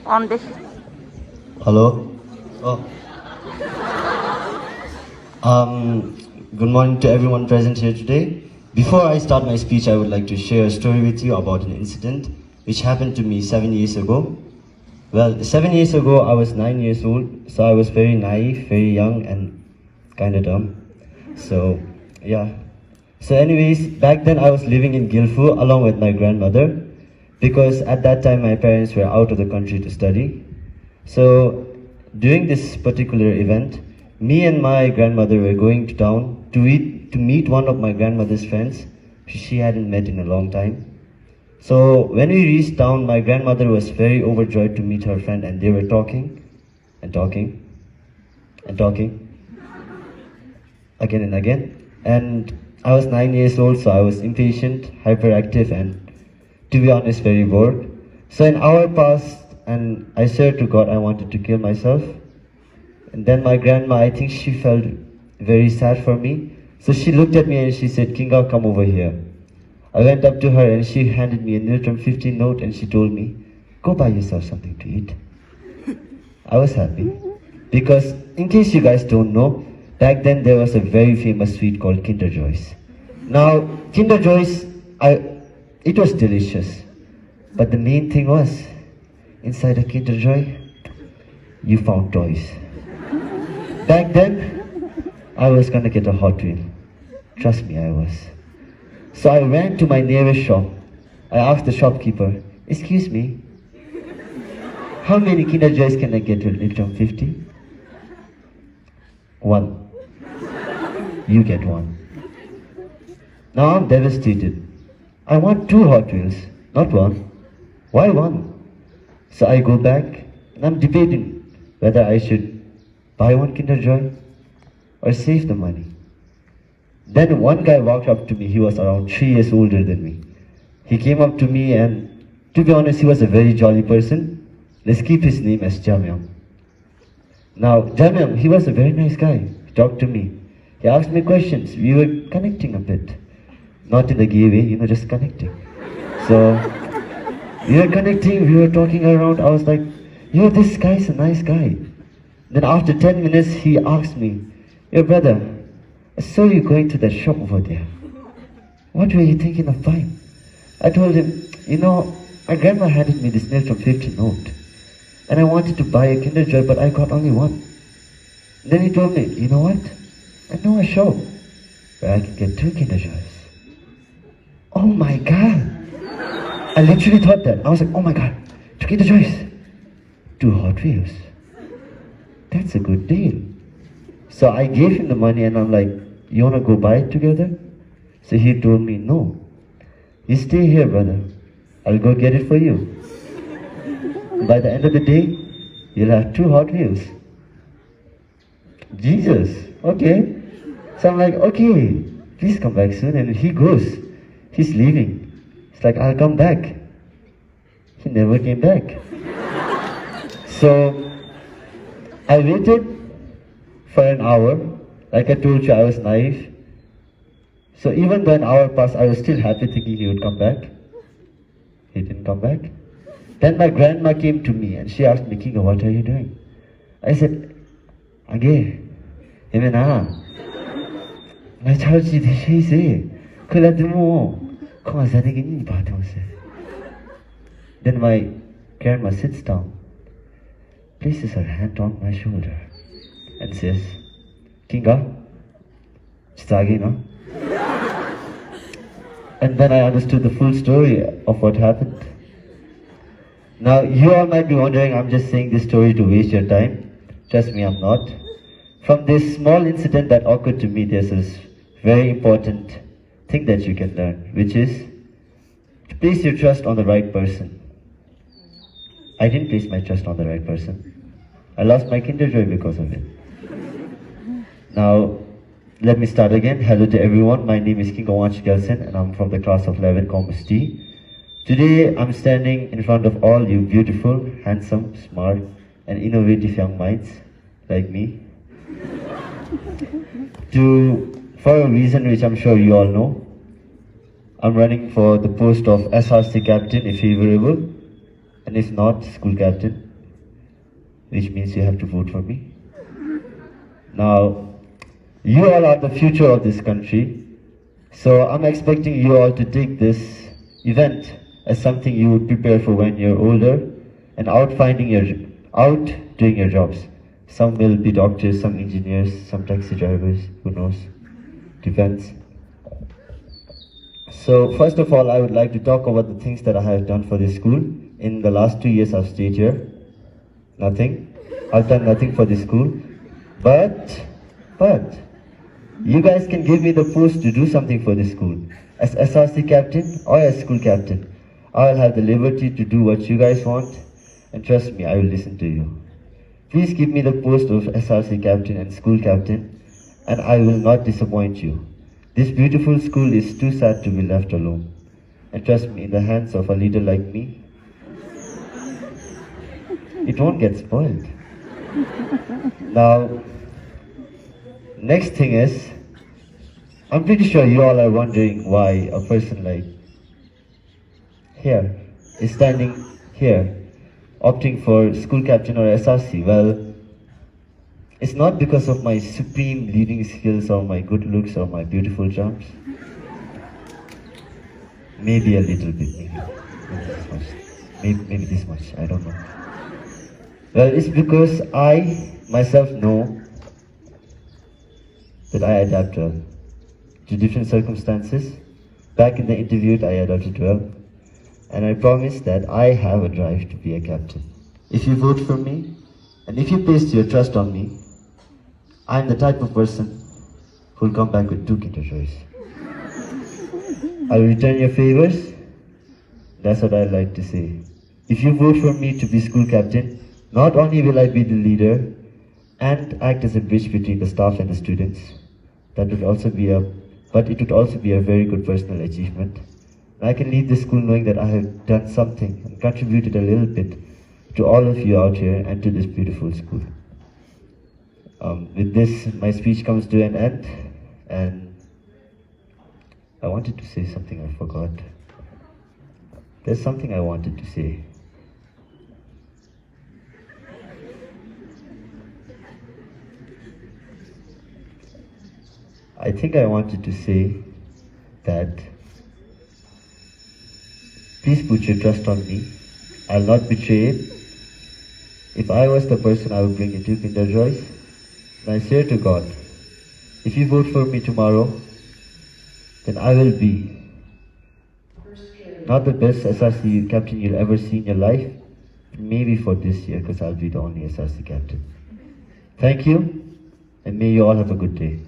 On this. Hello. Oh. Good morning to everyone present here today. Before I start my speech, I would like to share a story with you about an incident which happened to me 7 years ago. Well, 7 years ago, I was 9 years old, so I was very naive, very young, and kind of dumb. So, yeah. So anyways, back then I was living in Gyeltshen along with my grandmother, because at that time my parents were out of the country to study. So during this particular event, me and my grandmother were going to town to meet one of my grandmother's friends she hadn't met in a long time. So when we reached town, my grandmother was very overjoyed to meet her friend, and they were talking and talking and talking again and again. And I was 9 years old, so I was impatient, hyperactive, and to be honest, very bored. So an hour passed, and I swear to God, I wanted to kill myself. And then my grandma, I think she felt very sad for me. So she looked at me and she said, "Kuenga, come over here." I went up to her and she handed me a Niltram 15 note and she told me, "Go buy yourself something to eat." I was happy because, in case you guys don't know, back then there was a very famous sweet called Kinder Joys. Now, Kinder Joys, it was delicious. But the main thing was, inside a Kinder Joy, you found toys. Back then, I was gonna get a Hot Wheel. Trust me, I was. So I ran to my nearest shop. I asked the shopkeeper, "Excuse me, how many Kinder Joys can I get with Niltram 50? One. You get one. Now I'm devastated. I want 2 Hot Wheels, not one. Why one? So I go back and I'm debating whether I should buy one Kinder Joy or save the money. Then one guy walked up to me. He was around 3 years older than me. He came up to me, and to be honest, he was a very jolly person. Let's keep his name as Gyeltshen. Now, Gyeltshen, he was a very nice guy. He talked to me. He asked me questions. We were connecting a bit. Not in the gay way, just connecting. So, we were connecting, we were talking around. I was like, this guy's a nice guy. Then after 10 minutes, he asked me, "Yo, brother, I saw you going to that shop over there. What were you thinking of buying?" I told him, my grandma handed me this Niltram 50 note. And I wanted to buy a Kinder Joy, but I got only one. Then he told me, "You know what? I know a shop where I can get 2 Kinder Joys." Oh my God. I literally thought that. I was like, oh my God, 2 Kinder Joys, 2 Hot Wheels. That's a good deal. So I gave him the money and I'm like, "You wanna go buy it together?" So he told me, "No. You stay here, brother. I'll go get it for you. By the end of the day, you'll have 2 Hot Wheels." Jesus, okay. So I'm like, "Okay, please come back soon." And he goes. He's leaving. He's like, "I'll come back." He never came back. So I waited for an hour. Like I told you, I was naive. So even though an hour passed, I was still happy thinking he would come back. He didn't come back. Then my grandma came to me and she asked me, "Kuenga, what are you doing?" I said, "Age, Emena, my child she say, Then my grandma sits down, places her hand on my shoulder, and says, "Kuenga, chitagi no?" And then I understood the full story of what happened. Now, you all might be wondering, I'm just saying this story to waste your time. Trust me, I'm not. From this small incident that occurred to me, there's this very important thing that you can learn, which is to place your trust on the right person. I didn't place my trust on the right person. I lost my Kinder Joy because of it. Now, let me start again. Hello to everyone. My name is Wangchuk Gyeltshen, and I'm from the class of 11, Commerce D. Today, I'm standing in front of all you beautiful, handsome, smart, and innovative young minds like me for a reason which I'm sure you all know. I'm running for the post of SRC captain if favorable, and if not, school captain, which means you have to vote for me. Now, you all are the future of this country, so I'm expecting you all to take this event as something you would prepare for when you're older and out doing your jobs. Some will be doctors, some engineers, some taxi drivers, who knows, depends. So first of all, I would like to talk about the things that I have done for this school. In the last 2 years I've stayed here. Nothing. I've done nothing for this school. But, you guys can give me the post to do something for this school. As SRC captain or as school captain, I'll have the liberty to do what you guys want, and trust me, I will listen to you. Please give me the post of SRC captain and school captain, and I will not disappoint you. This beautiful school is too sad to be left alone. And trust me, in the hands of a leader like me, it won't get spoiled. Now, next thing is, I'm pretty sure you all are wondering why a person like here is standing here, opting for school captain or SRC. Well, it's not because of my supreme leading skills or my good looks or my beautiful charms. Maybe a little bit, maybe this much, I don't know. Well, it's because I myself know that I adapt well to different circumstances. Back in the interview, I adapted well, and I promise that I have a drive to be a captain. If you vote for me, and if you place your trust on me, I'm the type of person who'll come back with 2 Kinder Joys. I'll return your favors. That's what I'd like to say. If you vote for me to be school captain, not only will I be the leader and act as a bridge between the staff and the students, but it would also be a very good personal achievement. And I can leave the school knowing that I have done something and contributed a little bit to all of you out here and to this beautiful school. With this, my speech comes to an end, and I wanted to say something I forgot. There's something I wanted to say. I think I wanted to say that please put your trust on me. I'll not betray it. If I was the person, I would bring you 2 Kinder Joys. And I swear to God, if you vote for me tomorrow, then I will be not the best SRC captain you'll ever see in your life, maybe for this year, because I'll be the only SRC captain. Thank you, and may you all have a good day.